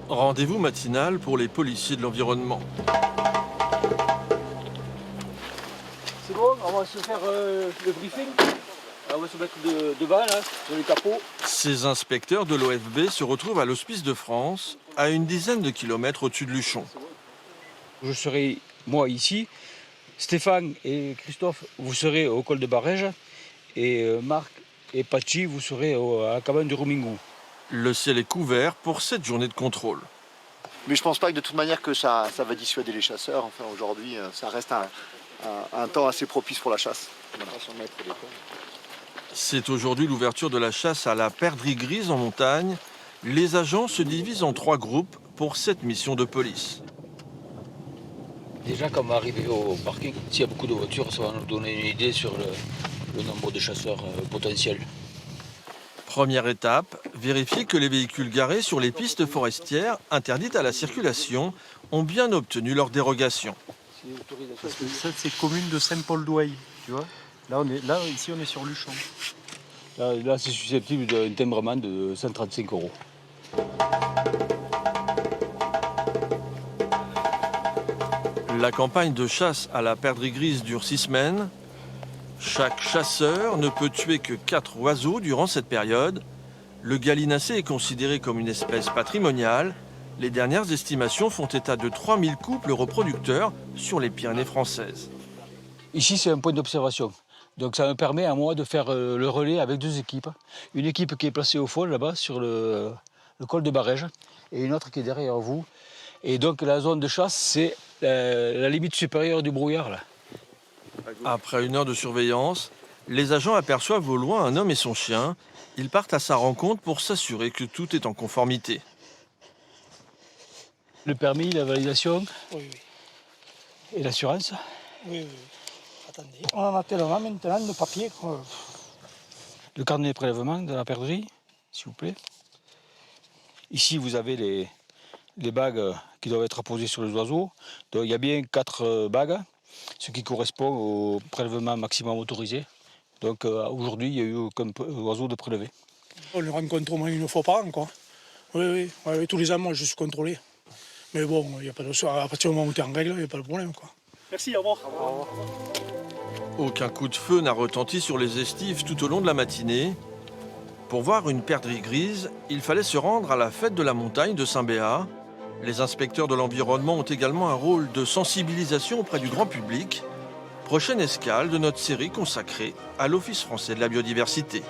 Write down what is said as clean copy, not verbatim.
Rendez-vous matinal pour les policiers de l'environnement. C'est bon, on va se faire le briefing. On va se mettre devant là, sur les capots. Ces inspecteurs de l'OFB se retrouvent à l'Hospice de France, à une dizaine de kilomètres au-dessus de Luchon. Je serai, moi, ici. Stéphane et Christophe, vous serez au col de Barège. Et Marc et Pachi, vous serez à la cabane du Romingou. Le ciel est couvert pour cette journée de contrôle. Mais je pense pas que de toute manière que ça va dissuader les chasseurs. Enfin, aujourd'hui, ça reste un temps assez propice pour la chasse. C'est aujourd'hui l'ouverture de la chasse à la perdrix grise en montagne. Les agents se divisent en 3 groupes pour cette mission de police. Déjà, quand on va arriver au parking, s'il y a beaucoup de voitures, ça va nous donner une idée sur le nombre de chasseurs potentiels. Première étape, vérifier que les véhicules garés sur les pistes forestières interdites à la circulation ont bien obtenu leur dérogation. Parce que ça, c'est commune de Saint-Paul-d'Ouaille, tu vois. Là, ici, on est sur Luchon. Là c'est susceptible d'un timbrement de 135 €. La campagne de chasse à la perdrix grise dure 6 semaines. Chaque chasseur ne peut tuer que 4 oiseaux durant cette période. Le gallinacé est considéré comme une espèce patrimoniale. Les dernières estimations font état de 3000 couples reproducteurs sur les Pyrénées françaises. Ici, c'est un point d'observation. Donc ça me permet à moi de faire le relais avec 2 équipes. Une équipe qui est placée au fond, là-bas, sur le col de Barège, et une autre qui est derrière vous. Et donc la zone de chasse, c'est la limite supérieure du brouillard, là. Après 1 heure de surveillance, les agents aperçoivent au loin un homme et son chien. Ils partent à sa rencontre pour s'assurer que tout est en conformité. Le permis, la validation Oui. et l'assurance. Oui. Attendez. On en a tellement maintenant de papier. Le carnet de prélèvement de la perdrix, s'il vous plaît. Ici, vous avez les bagues qui doivent être apposées sur les oiseaux. Donc, il y a bien 4 bagues, ce qui correspond au prélèvement maximum autorisé. Donc aujourd'hui, il n'y a eu aucun oiseau de prélevé. On le rencontre au moins 1 fois par an, quoi. Oui, tous les ans, moi, je suis contrôlé. Mais bon, il y a pas de... à partir du moment où tu es en règle, il n'y a pas de problème, quoi. Merci, au revoir. Aucun coup de feu n'a retenti sur les estives tout au long de la matinée. Pour voir une perdrix grise, il fallait se rendre à la fête de la montagne de Saint-Béat. Les inspecteurs de l'environnement ont également un rôle de sensibilisation auprès du grand public. Prochaine escale de notre série consacrée à l'Office français de la biodiversité.